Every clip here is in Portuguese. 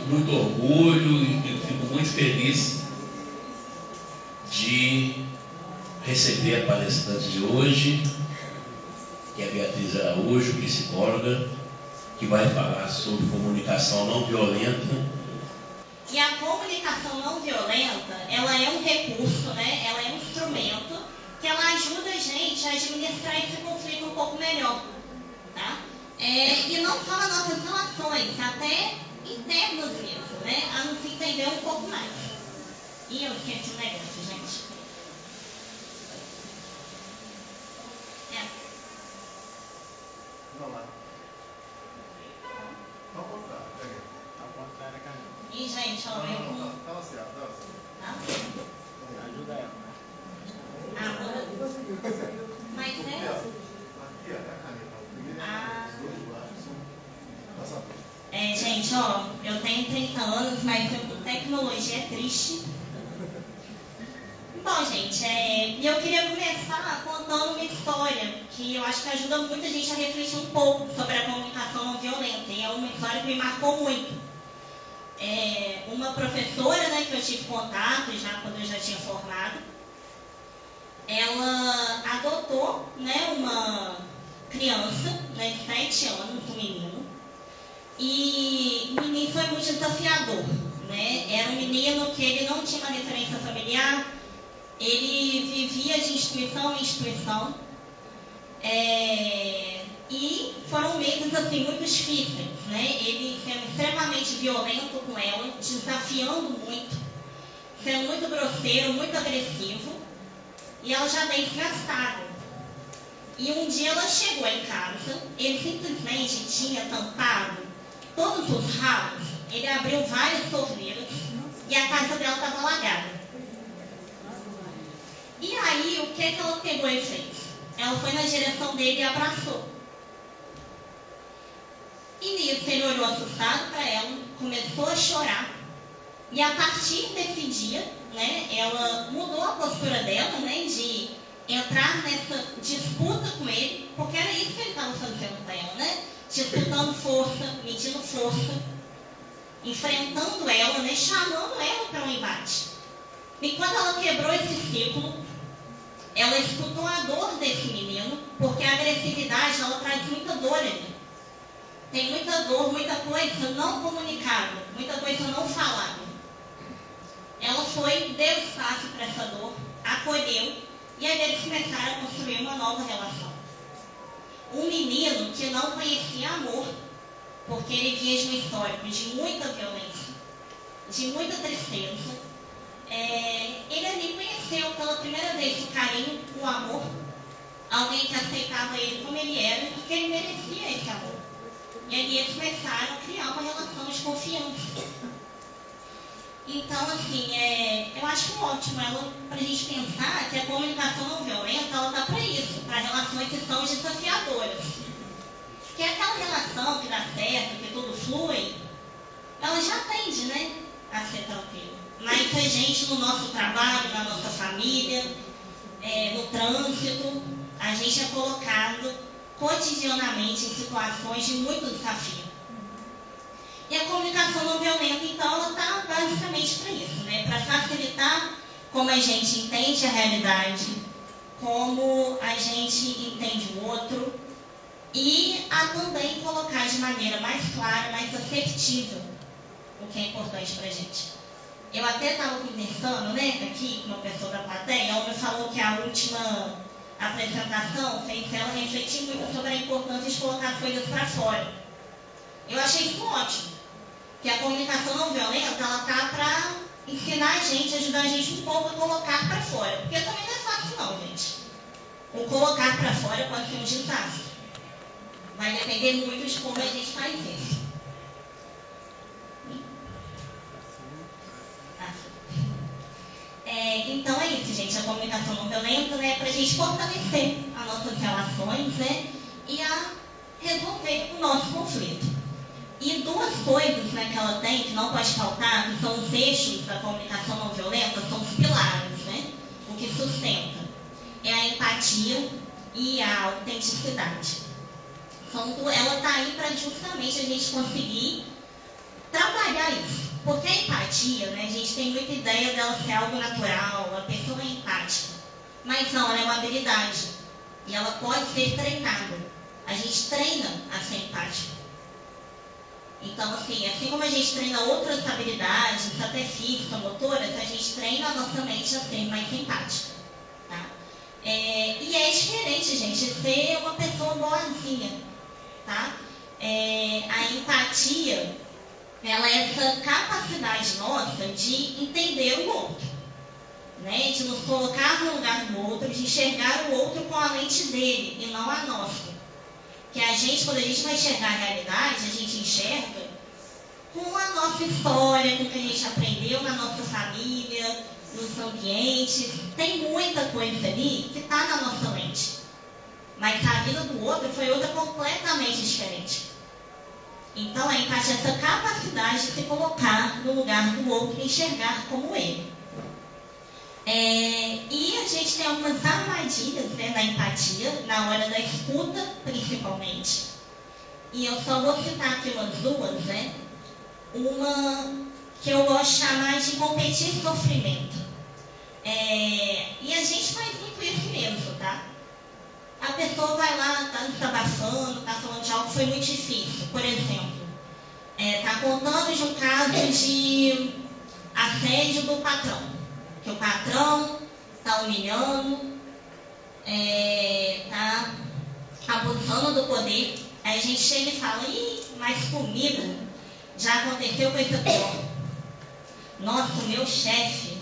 muito orgulho e fico muito feliz de receber a palestrante de hoje, que é a Beatriz Araújo, psicóloga, que vai falar sobre comunicação não violenta. E a comunicação não violenta, ela é um recurso, né? Ela é um instrumento que ela ajuda a gente a administrar esse conflito um pouco melhor, tá? E não só nas nossas relações, até internas mesmo, né? A nos entender um pouco mais. E eu esqueci um negócio, gente. Vamos lá. Ao contrário, pega. Ao contrário é caminho. E, gente, ó, Não, tá certo, tá certo. Tá? Ajuda ela, né? Mas é... Aqui, a caneta. Primeiro os dois lados são passadores. Gente, ó, eu tenho 30 anos, mas tecnologia é triste. Bom, gente, eu queria começar contando uma história que eu acho que ajuda muito a gente a refletir um pouco sobre a comunicação não violenta. E é uma história que me marcou muito. Uma professora, né, que eu tive contato já quando eu já tinha formado, ela adotou, né, uma criança, né, de 7 anos, um menino. E o menino foi muito desafiador, né? Era um menino que ele não tinha uma referência familiar, ele vivia de instituição em instituição, e foram meses assim muito difíceis, né? Ele sendo extremamente violento com ela, desafiando muito, sendo muito grosseiro, muito agressivo, e ela já bem desgastada. E um dia ela chegou em casa, ele simplesmente tinha tampado todos os ralos, ele abriu várias torneiras e a casa dela estava alagada. E aí, o que ela pegou e fez? Ela foi na direção dele e abraçou. E nisso, ele olhou assustado para ela, começou a chorar. E a partir desse dia, né, ela mudou a postura dela, né, de entrar nessa disputa com ele, porque era isso que ele estava fazendo para ela, né? Disputando força, medindo força, enfrentando ela, né, chamando ela para um embate. E quando ela quebrou esse ciclo, ela escutou a dor desse menino, porque a agressividade, ela traz muita dor ali. Tem muita dor, muita coisa não comunicada, muita coisa não falada. Ela foi, deu espaço para essa dor, acolheu, e aí eles começaram a construir uma nova relação. Um menino que não conhecia amor, porque ele vinha de um histórico de muita violência, de muita tristeza. Ele ali conheceu pela primeira vez o carinho, o amor, alguém que aceitava ele como ele era e que ele merecia esse amor. E ali eles começaram a criar uma relação de confiança. Então, assim, eu acho ótimo para a gente pensar que a comunicação não violenta, ela está para isso, para relações que são desafiadoras. Que é aquela relação que dá certo, que tudo flui, ela já tende, né, a ser tranquila. Mas a gente, no nosso trabalho, na nossa família, no trânsito, a gente é colocado cotidianamente em situações de muito desafio. E a comunicação não violenta, então, ela está basicamente para isso, né? Para facilitar como a gente entende a realidade, como a gente entende o outro, e a também colocar de maneira mais clara, mais assertiva, o que é importante para a gente. Eu até estava conversando, né, aqui com uma pessoa da plateia, ela me falou que a última apresentação fez ela refletir muito sobre a importância de colocar as coisas para fora. Eu achei isso ótimo. Que a comunicação não violenta, ela está para ensinar a gente, ajudar a gente um pouco a colocar para fora. Porque também não é fácil não, gente. O colocar para fora pode ser um desastre. Vai depender muito de como a gente faz isso. Então é isso, gente. A comunicação não violenta, né, é para a gente fortalecer as nossas relações, né, e a resolver o nosso conflito. E duas coisas, né, que ela tem, que não pode faltar, que são os eixos da comunicação não violenta, são os pilares, né? O que sustenta é a empatia e a autenticidade. Ela está aí para justamente a gente conseguir trabalhar isso. Porque a empatia, né, a gente tem muita ideia dela ser algo natural, a pessoa é empática. Mas não, ela é uma habilidade. E ela pode ser treinada. A gente treina a ser empático. Então, assim como a gente treina outras habilidades, até física, motoras, a gente treina a nossa mente a ser mais empática. Tá? E é diferente, gente, ser uma pessoa boazinha. Tá? A empatia, ela é essa capacidade nossa de entender o outro, né? De nos colocar no lugar do outro, de enxergar o outro com a mente dele e não a nossa. Que a gente, quando a gente vai enxergar a realidade, a gente enxerga com a nossa história, com o que a gente aprendeu na nossa família, nos ambientes. Tem muita coisa ali que está na nossa mente. Mas a vida do outro foi outra completamente diferente. Então, a empatia é essa capacidade de se colocar no lugar do outro e enxergar como ele. E a gente tem algumas armadilhas, né, na empatia, na hora da escuta, principalmente. E eu só vou citar aqui umas duas, né? Uma que eu gosto de chamar de competir sofrimento. E a gente faz muito isso mesmo, tá? A pessoa vai lá, está desabafando, está falando de algo que foi muito difícil. Por exemplo, está contando de um caso de assédio do patrão. Que o patrão está humilhando, está abusando do poder. Aí a gente chega e fala, mas comigo já aconteceu coisa pior. Nossa, o meu chefe,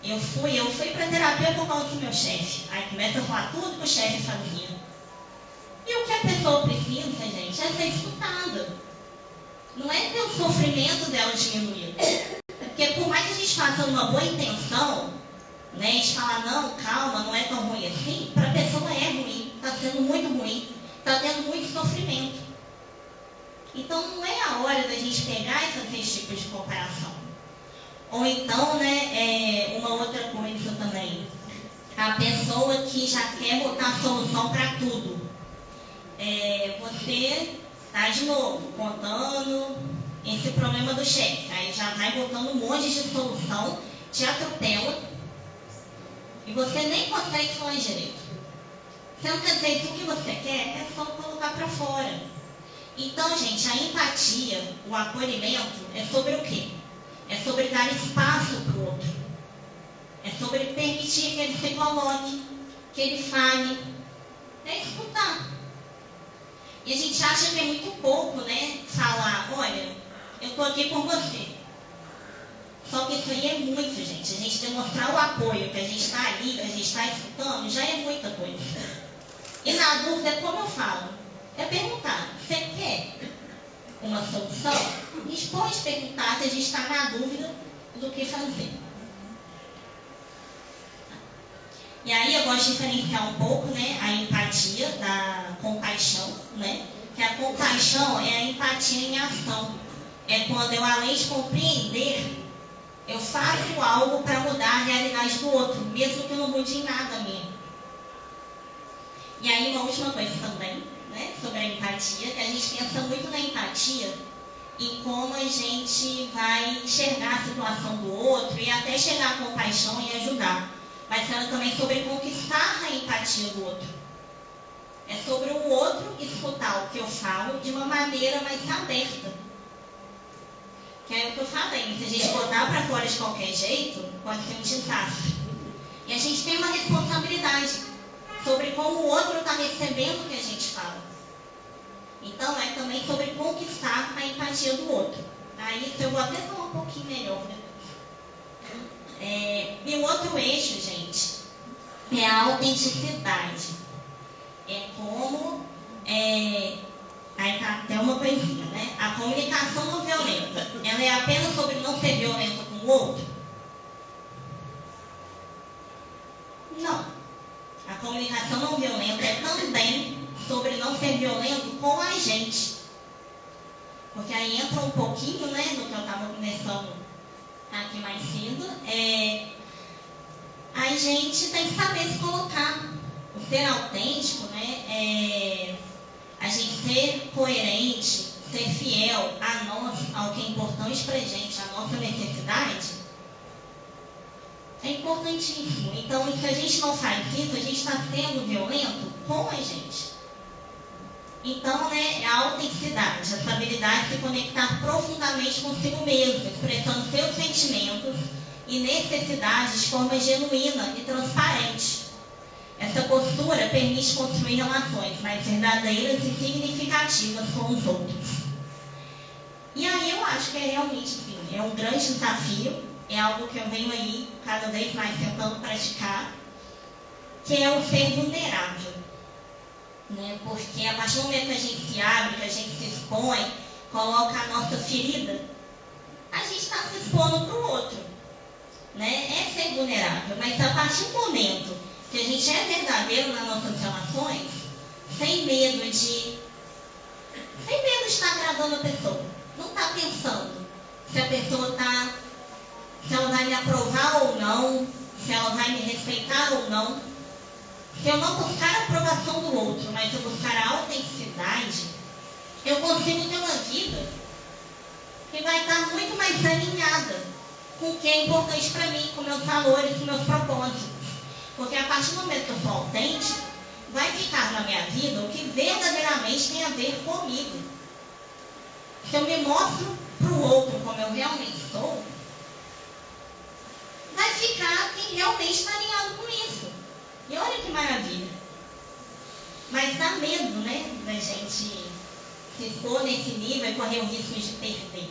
eu fui para terapia por causa do meu chefe. Aí começa a falar tudo que o chefe fazia. E o que a pessoa precisa, gente, é ser escutada. Não é ter o sofrimento dela diminuído. Porque por mais que a gente faça uma boa intenção, né, a gente fala, não, calma, não é tão ruim assim, para a pessoa é ruim, está sendo muito ruim, está tendo muito sofrimento. Então não é a hora da gente pegar e fazer esse tipo de comparação. Ou então, né, uma outra coisa também, a pessoa que já quer botar solução para tudo. Você está de novo contando esse problema do chefe, aí já vai botando um monte de solução, te atropela e você nem consegue falar direito. Você não quer dizer que o que você quer é só colocar para fora. Então, gente, a empatia, o acolhimento é sobre o quê? É sobre dar espaço para o outro. É sobre permitir que ele se coloque, que ele fale. É escutar. E a gente acha que é muito pouco, né? Falar, olha, eu estou aqui com você. Só que isso aí é muito, gente. A gente demonstrar o apoio, que a gente está ali, que a gente está escutando, já é muita coisa. E na dúvida, como eu falo? É perguntar, você quer uma solução? A gente pode perguntar se a gente está na dúvida do que fazer. E aí eu gosto de diferenciar um pouco, né, a empatia da compaixão, né? Que a compaixão é a empatia em ação. É quando eu, além de compreender, eu faço algo para mudar a realidade do outro, mesmo que não mude em nada mesmo. E aí uma última coisa também, né, sobre a empatia, que a gente pensa muito na empatia em como a gente vai enxergar a situação do outro e até chegar à compaixão e ajudar. Mas ela também é sobre conquistar a empatia do outro. É sobre o outro escutar o que eu falo de uma maneira mais aberta. Que é o que eu falei, se a gente botar para fora de qualquer jeito, pode ser um desastre. E a gente tem uma responsabilidade sobre como o outro está recebendo o que a gente fala. Então, é também sobre conquistar a empatia do outro. Aí, isso eu vou até falar um pouquinho melhor depois. E o outro eixo, gente, é a autenticidade. É como... Aí tá até uma coisinha, né? A comunicação não violenta, ela é apenas sobre não ser violenta com o outro? Não. A comunicação não violenta é também sobre não ser violento com a gente. Porque aí entra um pouquinho, né, no que eu estava começando aqui mais cedo. A gente tem que saber se colocar. O ser autêntico, né, a gente ser coerente, ser fiel a nós, ao que é importante para a gente, a nossa necessidade, é importantíssimo. Então, se a gente não faz isso, a gente está sendo violento com a gente. Então, né, a autenticidade, essa habilidade de se conectar profundamente consigo mesmo, expressando seus sentimentos e necessidades de forma genuína e transparente. Essa postura permite construir relações mais verdadeiras e significativas com os outros. E aí eu acho que é realmente, sim, é um grande desafio, é algo que eu venho aí cada vez mais tentando praticar, que é o ser vulnerável. Né? Porque a partir do momento que a gente se abre, que a gente se expõe, coloca a nossa ferida, a gente está se expondo para o outro. Né? É ser vulnerável, mas a partir do momento que a gente é verdadeiro nas nossas relações, sem medo de estar agradando a pessoa. Não está pensando se a pessoa se ela vai me aprovar ou não, se ela vai me respeitar ou não. Se eu não buscar a aprovação do outro, mas eu buscar a autenticidade, eu consigo ter uma vida que vai estar muito mais alinhada com o que é importante para mim, com meus valores, com meus propósitos. Porque a partir do momento que eu sou autêntica, vai ficar na minha vida o que verdadeiramente tem a ver comigo. Se eu me mostro para o outro como eu realmente sou, vai ficar quem realmente está alinhado com isso. E olha que maravilha. Mas dá medo, né, da gente se expor nesse nível e correr o risco de perder.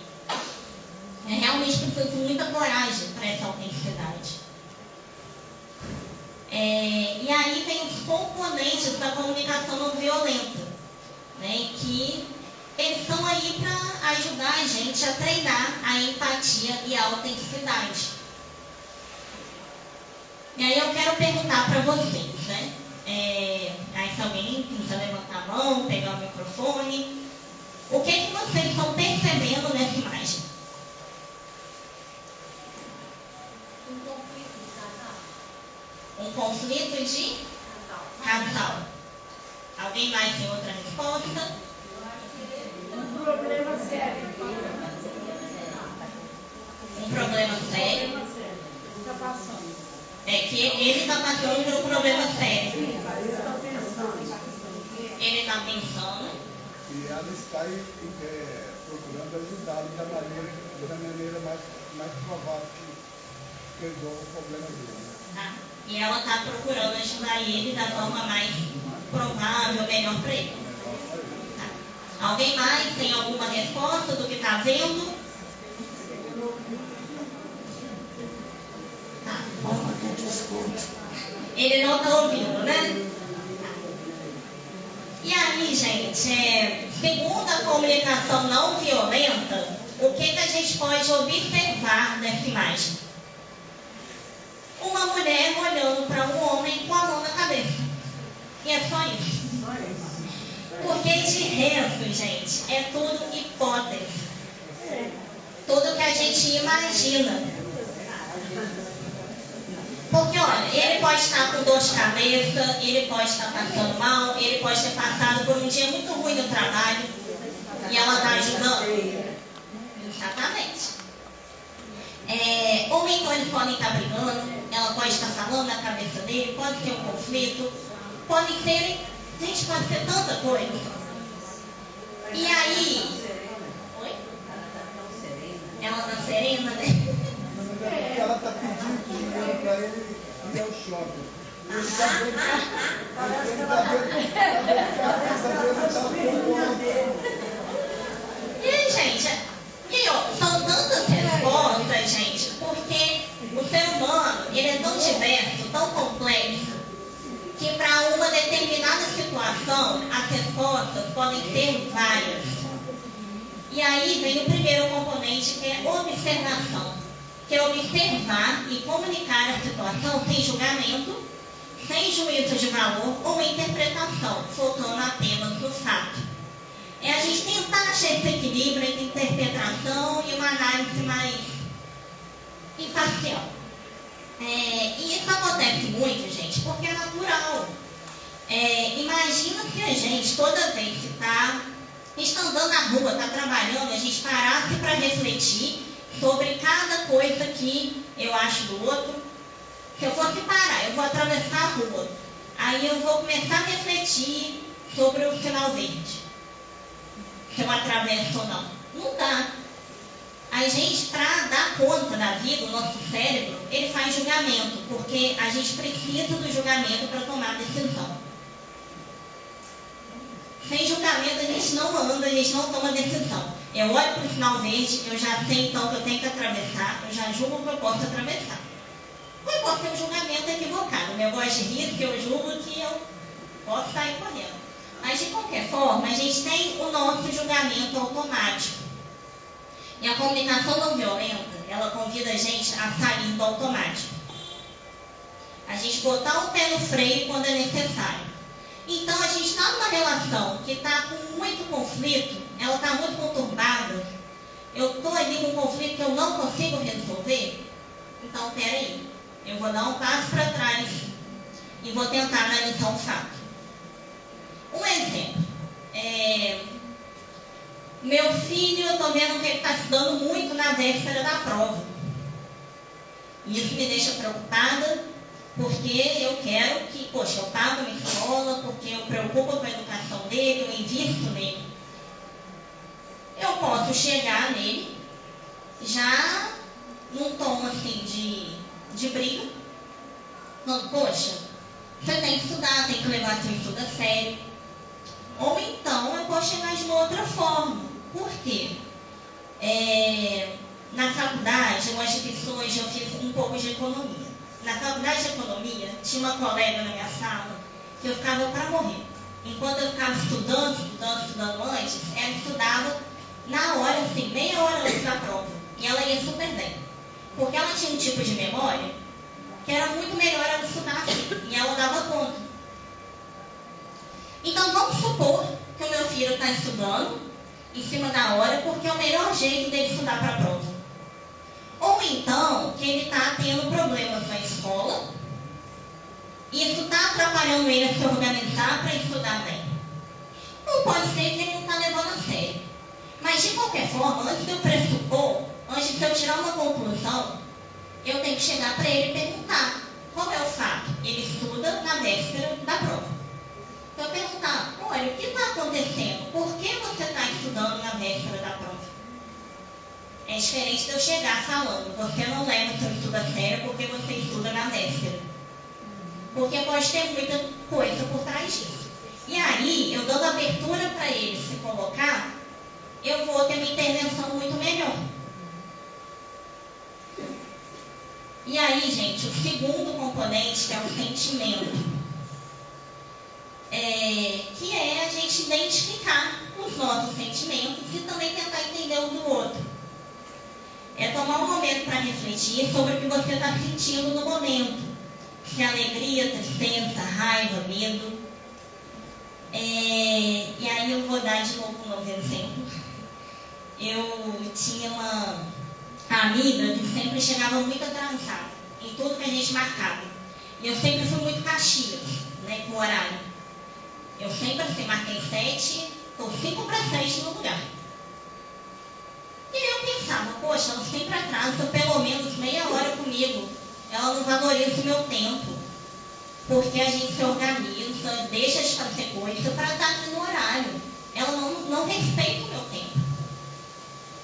É realmente preciso de muita coragem para essa autenticidade. E aí vem os componentes da comunicação não violenta, né, que eles estão aí para ajudar a gente a treinar a empatia e a autenticidade. E aí eu quero perguntar para vocês, né? Aí se alguém quiser levantar a mão, pegar o microfone, o que vocês estão percebendo nessa imagem? Um conflito de casal. Alguém mais tem outra resposta? Um problema sério. Um problema sério. Está passando. É que ele está passando por um problema sério. Ele está pensando. E ela está procurando ajudá-lo da maneira mais provável que resolva o problema dele. Tá? E ela está procurando ajudar ele da forma mais provável, melhor para ele. Tá. Alguém mais tem alguma resposta do que está vendo? Tá. Ele não está ouvindo, né? E aí, gente, segundo a comunicação não violenta, o que a gente pode observar nessa imagem? Uma mulher olhando para um homem com a mão na cabeça. E é só isso. Porque de resto, gente, é tudo hipótese. Tudo que a gente imagina. Porque, olha, ele pode estar com dor de cabeça, ele pode estar passando mal, ele pode ter passado por um dia muito ruim no trabalho e ela está ajudando. Exatamente. Ou então eles podem estar brigando, ela pode estar falando na cabeça dele, pode ter um conflito, pode ser, gente, pode ser tanta coisa. E aí, oi? Ela está serena, né? Ela está pedindo dinheiro para ele ir ao shopping. Ele está vendo. E aí, gente, são tantas respostas, gente, porque o ser humano, ele é tão diverso, tão complexo, que para uma determinada situação, as respostas podem ser várias. E aí vem o primeiro componente, que é observação, que é observar e comunicar a situação sem julgamento, sem juízo de valor ou interpretação, focando apenas no fato. É a gente tentar achar esse equilíbrio entre interpretação e uma análise mais imparcial. E isso acontece muito, gente, porque é natural. Imagina se a gente, toda vez que está a gente está andando na rua, está trabalhando, a gente parasse para refletir sobre cada coisa que eu acho do outro. Se eu fosse parar, eu vou atravessar a rua, aí eu vou começar a refletir sobre o sinal verde, se eu atravesso ou não. Não dá. A gente, para dar conta da vida, o nosso cérebro, ele faz julgamento, porque a gente precisa do julgamento para tomar decisão. Sem julgamento a gente não anda, a gente não toma decisão. Eu olho para o sinal verde, eu já sei então que eu tenho que atravessar, eu já julgo que eu posso atravessar. Ou eu posso ter um julgamento equivocado. Eu gosto de risco, eu julgo que eu posso sair correndo. Mas de qualquer forma, a gente tem o nosso julgamento automático. E a comunicação não violenta, ela convida a gente a sair do automático. A gente botar o pé no freio quando é necessário. Então, a gente está numa relação que está com muito conflito, ela está muito conturbada. Eu estou ali com um conflito que eu não consigo resolver. Então, peraí, eu vou dar um passo para trás e vou tentar analisar um fato. Um exemplo. Meu filho, eu estou vendo que ele está estudando muito na véspera da prova. Isso me deixa preocupada, porque eu quero que, poxa, eu pago minha escola, porque eu preocupo com a educação dele, eu invisto nele. Eu posso chegar nele, já num tom assim de briga. Não, poxa, você tem que estudar, tem que levar seu estudo a sério. Ou então eu posso chegar de uma outra forma. Por quê? Na faculdade, eu fiz um pouco de economia. Na faculdade de economia, tinha uma colega na minha sala que eu ficava para morrer. Enquanto eu ficava estudando antes, ela estudava na hora, assim, meia hora antes da prova. E ela ia super bem. Porque ela tinha um tipo de memória que era muito melhor ela estudar assim. E ela dava conta. Então, vamos supor que o meu filho está estudando em cima da hora, porque é o melhor jeito dele estudar para a prova. Ou então, que ele está tendo problemas na escola, e isso está atrapalhando ele a se organizar para estudar bem. Ou pode ser que ele não está levando a sério. Mas, de qualquer forma, antes de eu pressupor, antes de eu tirar uma conclusão, eu tenho que chegar para ele e perguntar: qual é o fato? Ele estuda na véspera da prova. Então, eu perguntar: olha, o que está acontecendo? Por que você está estudando na véspera da prova? É diferente de eu chegar falando: você não leva seu estudo a sério porque você estuda na véspera. Porque pode ter muita coisa por trás disso. E aí, eu dando abertura para ele se colocar, eu vou ter uma intervenção muito melhor. E aí, gente, o segundo componente, que é o sentimento. Que é a gente identificar os nossos sentimentos e também tentar entender um do outro. É tomar um momento para refletir sobre o que você está sentindo no momento. Se é alegria, tristeza, raiva, medo. E aí eu vou dar de novo um novo exemplo. Eu tinha uma amiga que sempre chegava muito atrasada em tudo que a gente marcava. E eu sempre fui muito caxias, né, com o horário. Eu sempre assim, marquei 7, estou 5 para 7 no lugar. E aí eu pensava: poxa, ela sempre atrasa pelo menos meia hora comigo. Ela não valoriza o meu tempo. Porque a gente se organiza, deixa de fazer coisa para estar aqui no horário. Ela não respeita o meu tempo.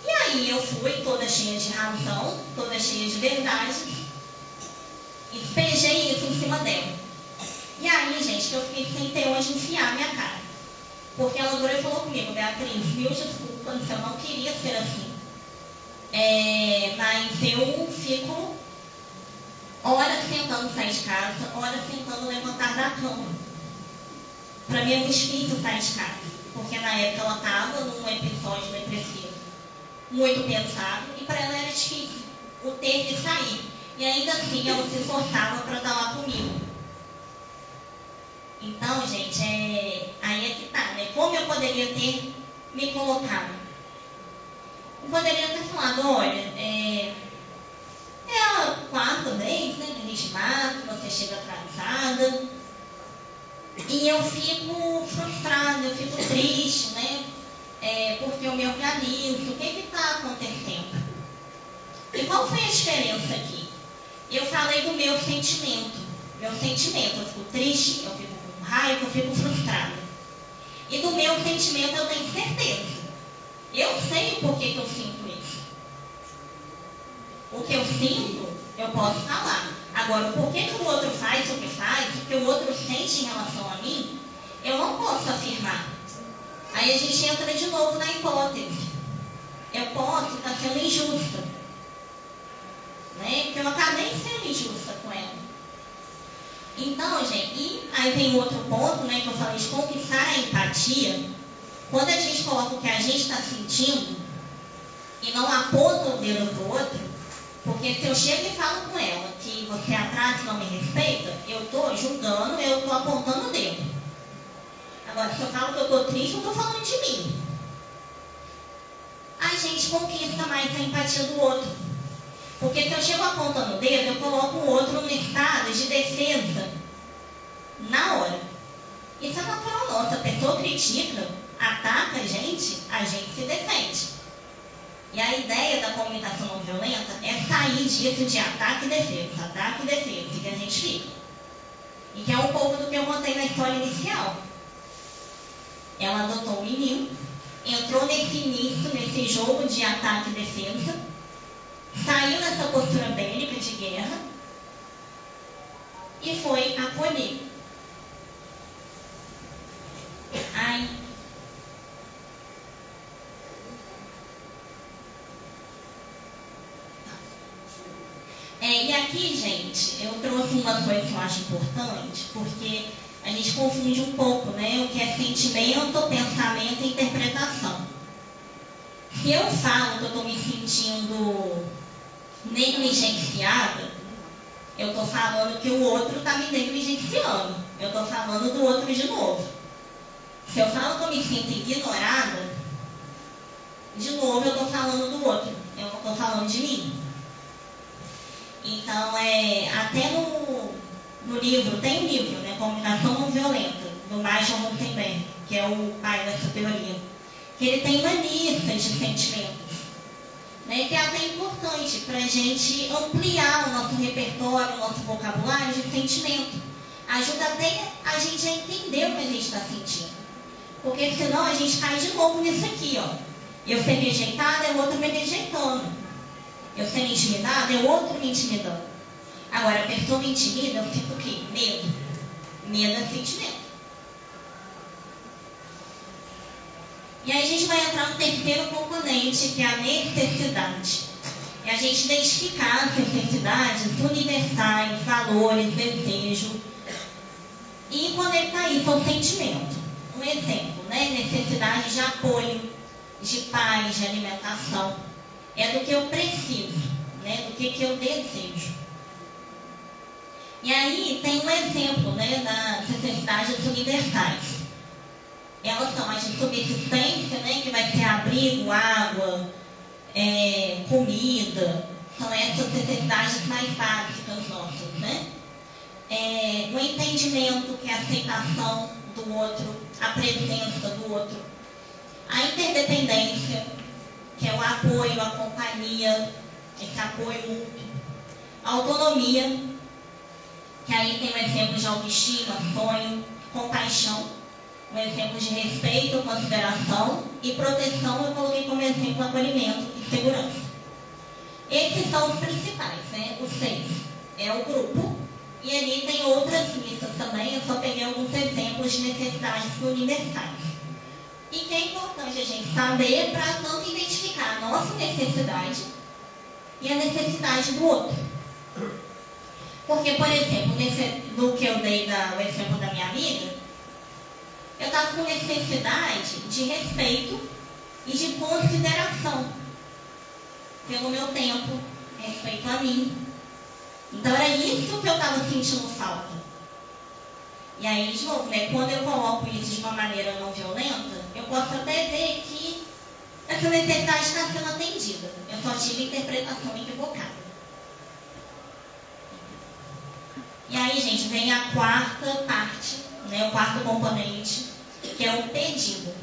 E aí eu fui toda cheia de razão, toda cheia de verdade, e despejei isso em cima dela. E aí, gente, que eu fiquei sem ter onde enfiar a minha cara. Porque ela agora falou comigo: Beatriz, mil desculpas, eu não queria ser assim. Mas eu fico horas tentando sair de casa, horas tentando levantar da cama. Para mim é muito difícil sair de casa. Porque na época ela estava num episódio depressivo muito pesado, e para ela era difícil o ter que sair. E ainda assim ela se esforçava para estar lá comigo. Então, gente, aí é que tá, né? Como eu poderia ter me colocado? Eu poderia ter falado: olha, é a quarta vez, né, que a gente marca, você chega atrasada, e eu fico frustrada, eu fico triste, né? porque eu me organizo, o que está acontecendo? E qual foi a diferença aqui? Eu falei do meu sentimento. Meu sentimento, eu fico triste, eu fico com raiva, eu fico frustrada. E do meu sentimento eu tenho certeza. Eu sei o porquê que eu sinto isso. O que eu sinto, eu posso falar. Agora, o porquê que o outro faz o que faz, o que o outro sente em relação a mim, eu não posso afirmar. Aí a gente entra de novo na hipótese. Eu posso estar sendo injusta. Né? Porque eu acabei sendo injusta com ela. Então, gente, e aí vem outro ponto, né, que eu falei de conquistar a empatia. Quando a gente coloca o que a gente está sentindo e não aponta o dedo para o outro, porque se eu chego e falo com ela que você atrasa e não me respeita, eu estou julgando, eu estou apontando o dedo. Agora, se eu falo que eu estou triste, eu estou falando de mim. A gente conquista mais a empatia do outro. Porque se eu chego apontando o dedo, eu coloco o outro num estado de defesa na hora. Isso é natural nosso. A pessoa critica, ataca a gente se defende. E a ideia da comunicação não violenta é sair disso de ataque e defesa, que a gente fica. E que é um pouco do que eu contei na história inicial. Ela adotou um menino, entrou nesse início, nesse jogo de ataque e defesa, saiu dessa postura bélica de guerra e foi acolher. E aqui, gente, eu trouxe uma coisa que eu acho importante, porque a gente confunde um pouco, né, o que é sentimento, pensamento e interpretação. Se eu falo que eu estou me sentindo negligenciada, eu estou falando que o outro está me negligenciando. Eu estou falando do outro de novo. Se eu falo que eu me sinto ignorada, de novo eu estou falando do outro. Eu não estou falando de mim. Então, até no livro, tem um livro, né, Comunicação Não Violenta, do Marshall Rosenberg, que é o pai dessa teoria, que ele tem uma lista de sentimentos, né, que é até importante para a gente ampliar o nosso repertório, o nosso vocabulário de sentimento. Ajuda até a gente a entender o que a gente está sentindo. Porque senão a gente cai de novo nisso aqui, ó. Eu ser rejeitada, é o outro me rejeitando. Eu ser intimidada, é o outro me intimidando. Agora, a pessoa me intimida, eu sinto o quê? Medo. Medo é sentimento. E aí a gente vai entrar no terceiro componente, que é a necessidade. É a gente identificar as necessidades universais, valores, desejo, e conectar isso ao sentimento. Um exemplo, né? Necessidade de apoio, de paz, de alimentação. É do que eu preciso, né? Do que eu desejo. E aí tem um exemplo, né, das necessidades universais. Elas são as de subsistência, né, que vai ser abrigo, água, comida. São essas necessidades mais básicas nossas, né? O entendimento, que é a aceitação do outro, a presença do outro. A interdependência, que é o apoio, a companhia, esse apoio mútuo. A autonomia, que aí tem um exemplo de autoestima, sonho, compaixão, um exemplo de respeito, consideração, e proteção eu coloquei como exemplo acolhimento e segurança. Esses são os principais, né? Os 6. É o grupo, e ali tem outras listas também, eu só peguei alguns exemplos de necessidades universais. E que é importante a gente saber para tanto identificar a nossa necessidade e a necessidade do outro. Porque, por exemplo, no que eu dei o exemplo da minha amiga, eu estava com necessidade de respeito e de consideração pelo meu tempo, respeito a mim. Então era isso que eu estava sentindo falta. E aí, de novo, né, quando eu coloco isso de uma maneira não violenta, eu posso até ver que essa necessidade está sendo atendida. Eu só tive interpretação equivocada. E aí, gente, vem a quarta parte, né, o quarto componente, que é o pedido.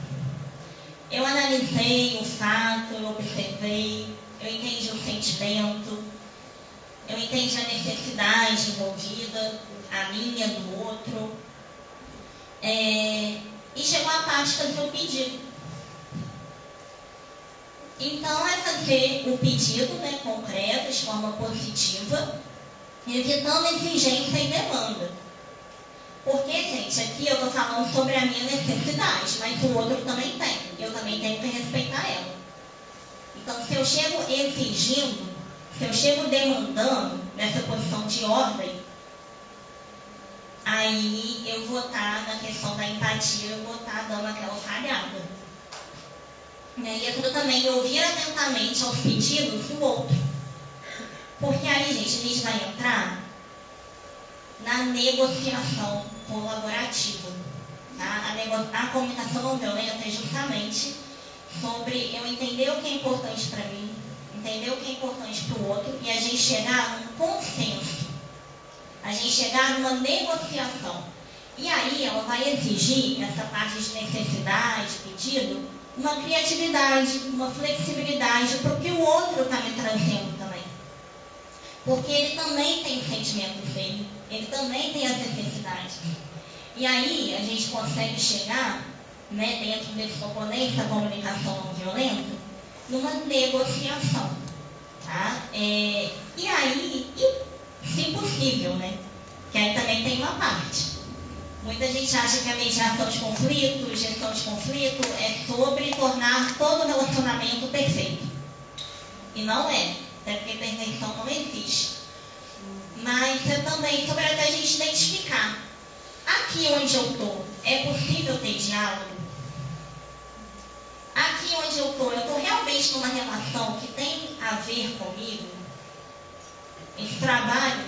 Eu analisei o fato, eu observei, eu entendi o sentimento, eu entendi a necessidade envolvida, a minha, do outro. E chegou a parte de fazer o pedido. Então, é fazer o pedido, né, concreto, de forma positiva, evitando exigência e demanda. Porque, gente, aqui eu estou falando sobre a minha necessidade, mas o outro também tem. Eu também tenho que respeitar ela. Então, se eu chego exigindo, se eu chego demandando nessa posição de ordem, aí eu vou estar na questão da empatia, eu vou estar dando aquela falhada. E aquilo também ouvir atentamente aos pedidos do outro. Porque aí, gente, a gente vai entrar na negociação colaborativa. Tá? A comunicação não violenta é justamente sobre eu entender o que é importante para mim, entender o que é importante para o outro e a gente chegar num consenso, a gente chegar numa negociação. E aí ela vai exigir, essa parte de necessidade, pedido, uma criatividade, uma flexibilidade para o que o outro está me trazendo também. Porque ele também tem os sentimentos dele, ele também tem as necessidades. E aí a gente consegue chegar, né, dentro desse componente da comunicação não violenta, numa negociação. Tá? E aí, se possível, né? Que aí também tem uma parte. Muita gente acha que a mediação de conflito, gestão de conflito, é sobre tornar todo relacionamento perfeito. E não é, até porque perfeição não existe. Mas é também sobre até a gente identificar. Aqui onde eu estou, é possível ter diálogo? Aqui onde eu estou realmente numa relação que tem a ver comigo? Esse trabalho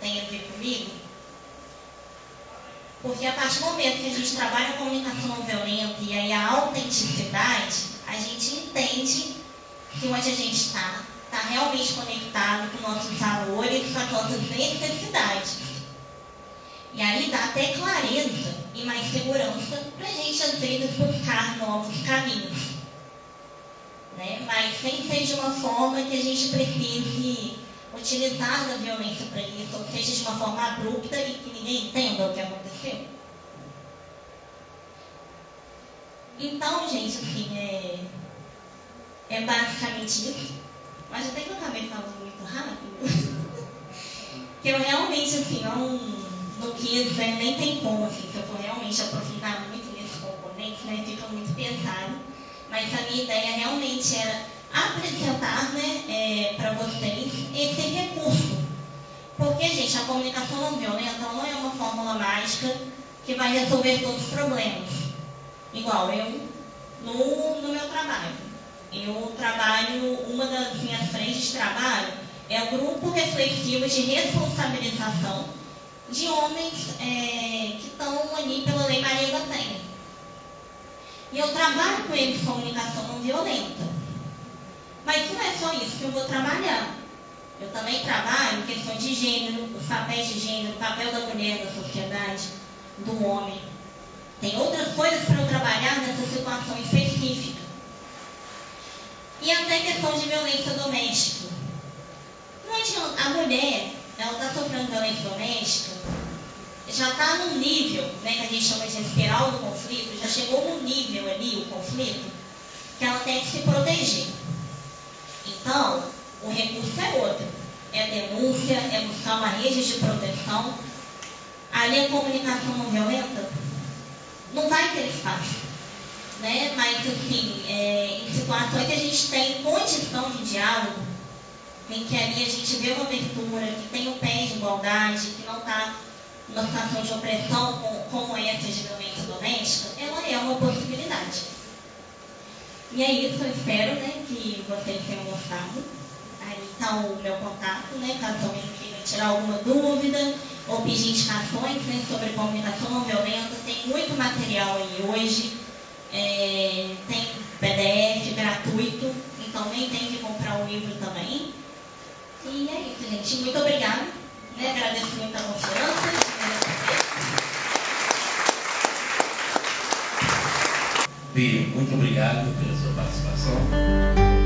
tem a ver comigo? Porque a partir do momento que a gente trabalha a comunicação não violenta e aí a autenticidade, a gente entende que onde a gente está realmente conectado com nossos valores, com as nossas necessidades. E aí dá até clareza e mais segurança para a gente, às vezes, buscar novos caminhos. Né? Mas sem ser de uma forma que a gente precise utilizar da violência para isso, ou seja, de uma forma abrupta e que ninguém entenda o que aconteceu. Então, gente, assim, é basicamente isso. Mas até que eu acabei falando muito rápido, que eu realmente, assim, não quis, né, nem tem como, assim, se eu for realmente aprofundar muito nesse componente, né, fica muito pesado. Mas a minha ideia realmente era apresentar, né, para vocês esse recurso. Porque, gente, a comunicação não violenta não é uma fórmula mágica que vai resolver todos os problemas. Igual eu, no meu trabalho. Eu trabalho, uma das minhas frentes de trabalho é o grupo reflexivo de responsabilização de homens que estão ali pela Lei Maria da Penha. E eu trabalho com eles em comunicação não violenta. Mas não é só isso que eu vou trabalhar. Eu também trabalho em questões de gênero, os papéis de gênero, o papel da mulher na sociedade, do homem. Tem outras coisas para eu trabalhar nessa situação específica. E até questão de violência doméstica. Não adianta, a mulher, ela está sofrendo violência doméstica, já está num nível, né, que a gente chama de espiral do conflito, já chegou num nível ali, o conflito, que ela tem que se proteger. Então, o recurso é outro. É denúncia, é buscar uma rede de proteção. Ali a comunicação não violenta não vai ter espaço. Né? Mas, assim, em situações que a gente tem condição de diálogo, em que ali a gente vê uma abertura, que tem um pé de igualdade, que não está numa situação de opressão como essa de violência doméstica, ela é uma possibilidade. E é isso, eu espero, né, que vocês tenham gostado. Aí está o meu contato, né, caso alguém queira tirar alguma dúvida ou pedir indicações, né, sobre comunicação não violenta. Tem muito material aí hoje. Tem PDF gratuito, então nem tem que comprar o livro também. E é isso, gente. Muito obrigada. Né? Agradeço muito a confiança. Pio, muito obrigado pela sua participação.